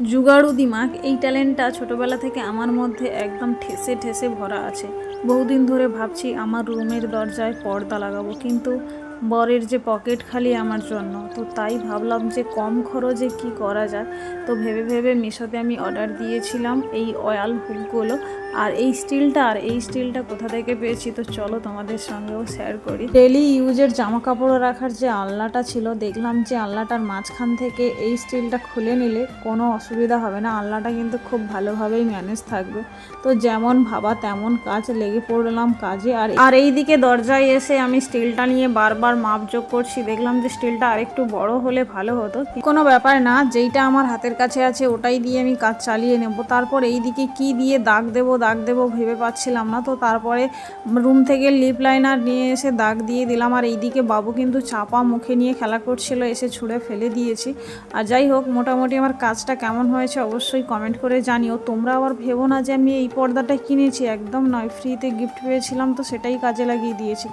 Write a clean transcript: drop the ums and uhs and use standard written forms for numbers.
জুগাড়ু দিমাগ এই ট্যালেন্টটা ছোটোবেলা থেকে আমার মধ্যে একদম ঠেসে ঠেসে ভরা আছে। বহুদিন ধরে ভাবছি আমার রুমের দরজায় পর্দা লাগাবো, কিন্তু বরের যে পকেট খালি আমার জন্য, তো তাই ভাবলাম যে কম খরচে কি করা যায়। তো ভেবে ভেবে মিশোতে আমি অর্ডার দিয়েছিলাম এই অয়াল হুকগুলো। আর এই স্টিলটা কোথা থেকে পেয়েছি তো চলো তোমাদের সঙ্গেও শেয়ার করি। ডেলি ইউজের জামা কাপড় রাখার যে আলনাটা ছিল, দেখলাম যে আলনাটার মাঝখান থেকে এই স্টিলটা খুলে নিলে কোনো অসুবিধা হবে না, আলনাটা কিন্তু খুব ভালোভাবেই ম্যানেজ থাকবে। তো যেমন ভাবা তেমন কাজ, লেগে পড়লাম কাজে। আর এই দিকে দরজায় এসে আমি স্টিলটা নিয়ে বারবার মাপযোগ করছি, দেখলাম যে স্টিলটা আরেকটু বড় হলে ভালো হতো। কোনো ব্যাপার না, যেইটা আমার হাতের কাছে আছে ওটাই দিয়ে আমি কাজ চালিয়ে নেব। তারপর এই দিকে কি দিয়ে দাগ দেবো ভেবে পাচ্ছিলাম না, তো তারপরে রুম থেকে লিপ লাইনার নিয়ে এসে দাগ দিয়ে দিলাম। আর এইদিকে বাবু কিন্তু চাপা মুখে নিয়ে খেলা করছিল, এসে ছুঁড়ে ফেলে দিয়েছি। আর যাই হোক, মোটামুটি আমার কাজটা কেমন হয়েছে অবশ্যই কমেন্ট করে জানিও। তোমরা আবার ভেবো না যে আমি এই পর্দাটা কিনেছি, একদম নয়, ফ্রিতে গিফট পেয়েছিলাম তো সেটাই কাজে লাগিয়ে দিয়েছি।